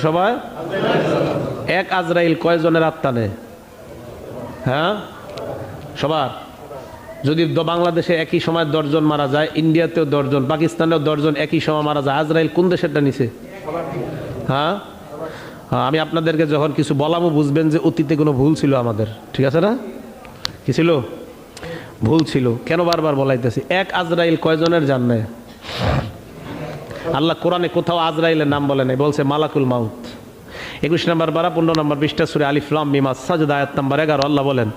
সবাই এক আজরাইল কয়জনের আত্মা নেয়? হ্যাঁ, সবার। যদি বাংলাদেশে একই সময় 10 জন মারা যায়, ইন্ডিয়াতেও 10 জন, পাকিস্তানেও 10 জন একই সময় মারা যায়, আজরাইল কোন দেশেরটা নিছে? হ্যাঁ, আমি আপনাদেরকে যখন কিছু বলামও বুঝবেন যে অতীতে কোনো ভুল ছিল আমাদের, ঠিক আছে না? কি ছিল? ভুল ছিল। কেন বারবার বলাইতেছি? এক আজরাইল কয়জনের জান নেয়? আল্লাহ কোরআনে কোথাও আজরাইলের নাম বলে নাই, বলছে মালাকুল মাউত। 21 নম্বর পারা 15 নম্বর পৃষ্ঠা সূরা আলিফ লাম মিম আস-সাজদা আয়াত নম্বর 11 আল্লাহ বলেন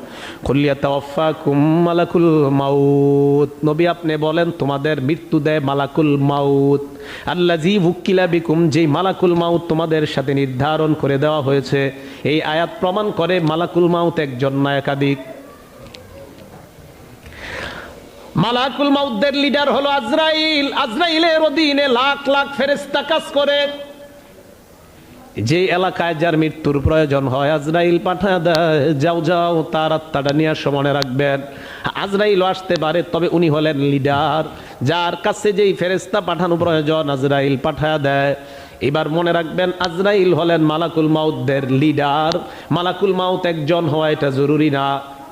কুল ইয়াতাওয়াফাকুম মালাকুল মাউত। নবী আপনি বলেন তোমাদের মৃত্যু দেয় মালাকুল মাউত আল্লাযী উকিলা বিকুম, যেই মালাকুল মাউত তোমাদের সাথে নির্ধারণ করে দেওয়া হয়েছে। এই আয়াত প্রমাণ করে মালাকুল মাউত একজন না একাধিক। মালাকুল মাউতের লিডার হলো আজরাইল। আজরাইলের অধীনে লাখ লাখ ফেরেশতা কাজ করে। যে এলাকায় যার মৃত্যুর প্রয়োজন হয় আজরাইল পাঠা দেয়, যাও যাও তার আত্মাটা নিয়ে মনে রাখবেন। আজরাইল আসতে পারে, তবে উনি হলেন লিডার। যার কাছে যেই ফেরেশতা পাঠানো প্রয়োজন আজরাইল পাঠা দেয়। এবার মনে রাখবেন আজরাইল হলেন মালাকুল মাউতদের লিডার। মালাকুল মাউত একজন হওয়া এটা জরুরি না,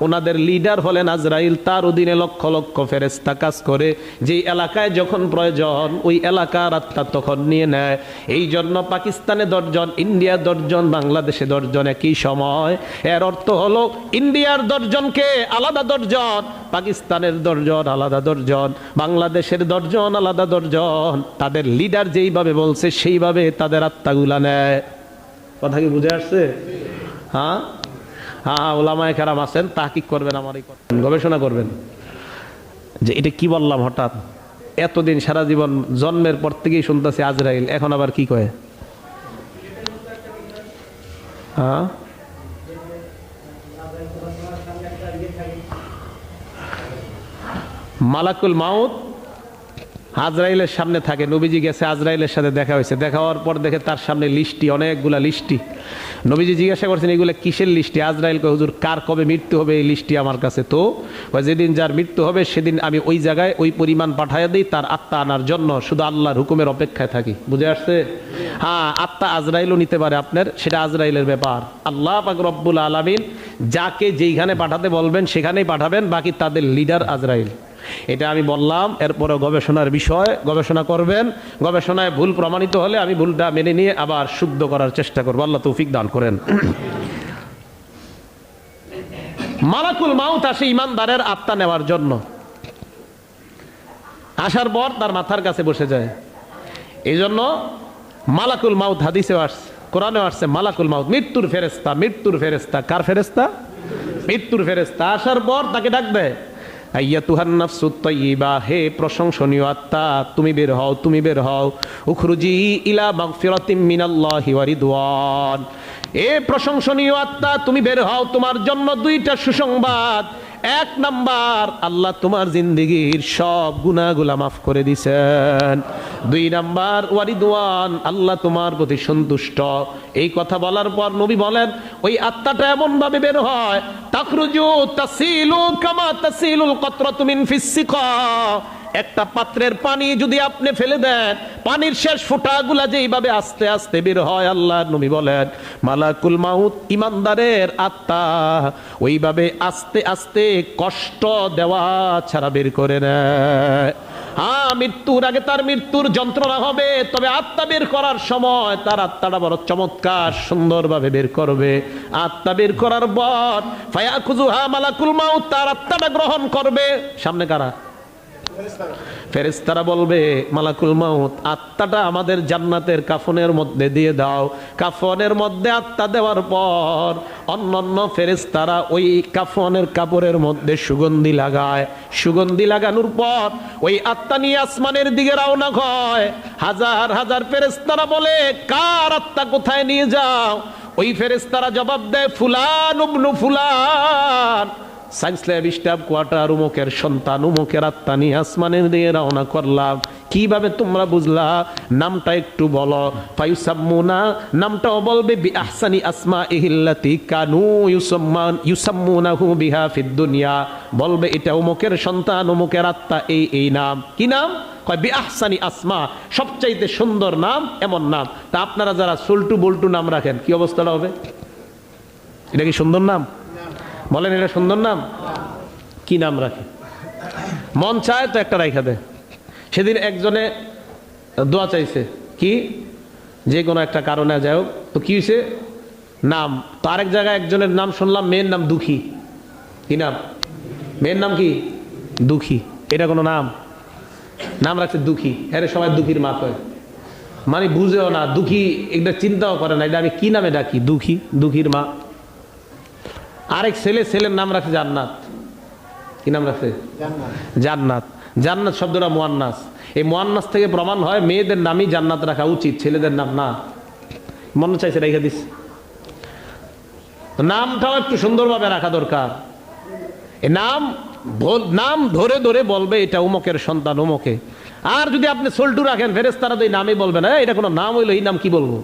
ওনাদের লিডার হলেন আজরাইল। তার অধীনে লক্ষ লক্ষ ফেরেশতা কাজ করে। যে এলাকায় যখন প্রয়োজন ওই এলাকার আত্মা তখন নিয়ে নেয়। এই জন্য পাকিস্তানে 10 জন, ইন্ডিয়া 10 জন, বাংলাদেশে 10 জন একই সময়। এর অর্থ হলো ইন্ডিয়ার 10 জনকে আলাদা 10 জন, পাকিস্তানের 10 জন আলাদা 10 জন, বাংলাদেশের 10 জন আলাদা 10 জন। তাদের লিডার যেইভাবে বলছে সেইভাবে তাদের আত্মাগুলা নেয়। কথা কি বুঝে আসছে? হ্যাঁ হ্যাঁ, ওলামায়ে কেরাম আছেন, তাহকিক করবেন, আমার এই কথা গবেষণা করবেন যে এটা কি বললাম হঠাৎ। এতদিন সারা জীবন জন্মের পর থেকেই শুনতেছি আজরাইল, এখন আবার কি কয়? হ্যাঁ, মালাকুল মাউত আজরাইলের সামনে থাকে। নবীজি গেছে, আজরাইলের সাথে দেখা হয়েছে। দেখা হওয়ার পর দেখে তার সামনে লিস্টি, অনেকগুলা লিস্টি। নবীজি জিজ্ঞাসা করছেন এগুলো কিসের লিস্টি? আজরাইল কয় হুজুর কার কবে মৃত্যু হবে এই লিস্টি আমার কাছে। তো যেদিন যার মৃত্যু হবে সেদিন আমি ওই জায়গায় ওই পরিমাণ পাঠাইয়া দিই তার আত্মা আনার জন্য, শুধু আল্লাহর হুকুমের অপেক্ষায় থাকি। বুঝে আসছে? হ্যাঁ, আত্মা আজরাইলও নিতে পারে আপনার, সেটা আজরাইলের ব্যাপার। আল্লাহ পাক রব্বুল আলামিন যাকে যেইখানে পাঠাতে বলবেন সেখানেই পাঠাবেন, বাকি তাদের লিডার আজরাইল। এটা আমি বললাম। এরপরে গবেষণার বিষয়, গবেষণা করবেন। গবেষণায় ভুল প্রমাণিত হলে আমি ভুলটা মেনে নিয়ে আবার শুদ্ধ করার চেষ্টা করবো। আল্লাহ তৌফিক দান করেন। মালাকুল মাউত আসে ইমানদারের আত্মা নেওয়ার জন্য। আসার পর তার মাথার কাছে বসে যায়। এই জন্য মালাকুল মাউত হাদিসে আসছে, কোরআনে আসছে মালাকুল মাউত মৃত্যুর ফেরেশতা। মৃত্যুর ফেরেশতা কার ফেরেশতা? মৃত্যুর ফেরেশতা। আসার পর তাকে ডাক দেয় আইয়াতুহান নাফসুত তাইয়্যিবা, হে প্রশংসনীয় আত্মা তুমি বের হও, তুমি বের হও। উখরুজি ইলা মাগফিরাতিম মিনাল্লাহি ওয়া রিদওয়ান, এ প্রশংসনীয় আত্মা তুমি বের হও, তোমার জন্য 2টা সুসংবাদ। 1 নাম্বার, আল্লাহ তোমার জিন্দেগির সব গুনাহগুলা মাফ করে দিয়েছেন। 2 নাম্বার, ওয়া রিদওয়ান, আল্লাহ তোমার প্রতি সন্তুষ্ট। এই কথা বলার পর নবী বলেন ওই আত্মাটা এমন ভাবে বের হয় তাখরুজু তাসিলু কামা তাসিলুল কতরাতু মিন ফিস সিকা। একটা পাত্রের পানি যদি আপনি ফেলে দেন, পানির শেষ ফোঁটাগুলা যেইভাবে আস্তে আস্তে বের হয়, আল্লাহ নবী বলেন মালাকুল মাউত ইমানদারের আত্মা ওইভাবে আস্তে আস্তে কষ্ট দেওয়া ছাড়া বের করে নেয়। হ্যাঁ, মৃত্যুর আগে তার মৃত্যুর যন্ত্রণা হবে, তবে আত্মা বের করার সময় তার আত্মাটা বড় চমৎকার সুন্দরভাবে বের করবে। আত্মা বের করার পর ফায়াখুযুহা মালাকুল মাউত, তার আত্মাটা গ্রহণ করবে। সামনে কারা? ফেরেশতারা বলবে মালাকুল মাউত আত্মাটা আমাদের জান্নাতের কাফনের মধ্যে দিয়ে দাও। কাফনের মধ্যে আত্মা দেওয়ার পর অন্যান্য ফেরেশতারা ওই কাফনের কাপড়ের মধ্যে সুগন্ধি লাগায়। সুগন্ধি লাগানোর পর ওই আত্মা নিয়ে আসমানের দিকে রওনা হয়। হাজার হাজার ফেরেশতারা বলে কার আত্মা কোথায় নিয়ে যাও? ওই ফেরেশতারা জবাব দেয় ফুলান ইবনু ফুলান, সায়েন্স ল্যাব স্টাফ কোয়ার্টার উমুকের সন্তান উমুকের আত্মা নিয়ে আসমানে দিয়ে রওনা করলাম। কিভাবে তোমরা বুঝলা? নামটা একটু বলো। ফায়ুসাম্মুনা, নামটাও বলবে বিআহসানি আসমাইহিল্লাতি কানু ইউসাম্মুনাহু বিহা ফিদ দুনিয়া। বলবে এটা উমুকের সন্তান উমুকের আত্মা, এই নাম। কি নাম? কয় বিআহসানি আসমা, সবচাইতে সুন্দর নাম এমন নাম। তা আপনারা যারা সল্টু বল্টু নাম রাখেন কি অবস্থাটা হবে? এটা কি সুন্দর নাম? বলেন এটা সুন্দর নাম? কি নাম রাখে? মন চায় তো একটা রাইখা দেয়। সেদিন একজনে দোয়া চাইছে কি, যে কোনো একটা কারণে যাই হোক, তো কি হয়েছে নাম, তো আরেক জায়গায় একজনের নাম শুনলাম, মেয়ের নাম দুঃখী। কি নাম? মেয়ের নাম কি? দুঃখী। এটা কোনো নাম? নাম রাখছে দুঃখী। হ্যাঁ, সবাই দুঃখীর মা কয়, মানে বুঝেও না, দুঃখী এটা চিন্তাও করে না, এটা আমি কি নামে ডাকি? দুঃখী, দুঃখীর মা। আরেক ছেলের নাম রাখছে জান্নাত। কি নাম রাখছে? জান্নাত। জান্নাত শব্দটা মুয়ান্নাস। এই মুয়ান্নাস থেকে প্রমাণ হয় মেয়েদের নামই জান্নাত রাখা উচিত, ছেলেদের নাম না। মনে চাইছে রেখে দিস। নামটাও একটু সুন্দরভাবে রাখা দরকার। এই নাম ধরে ধরে বলবে এটা উমকের সন্তান উমকে। আর যদি আপনি সল্টু রাখেন, ফেরেশতারা তো এই নামই বলবে না, এটা কোনো নাম হইলো, এই নাম কি বলবো?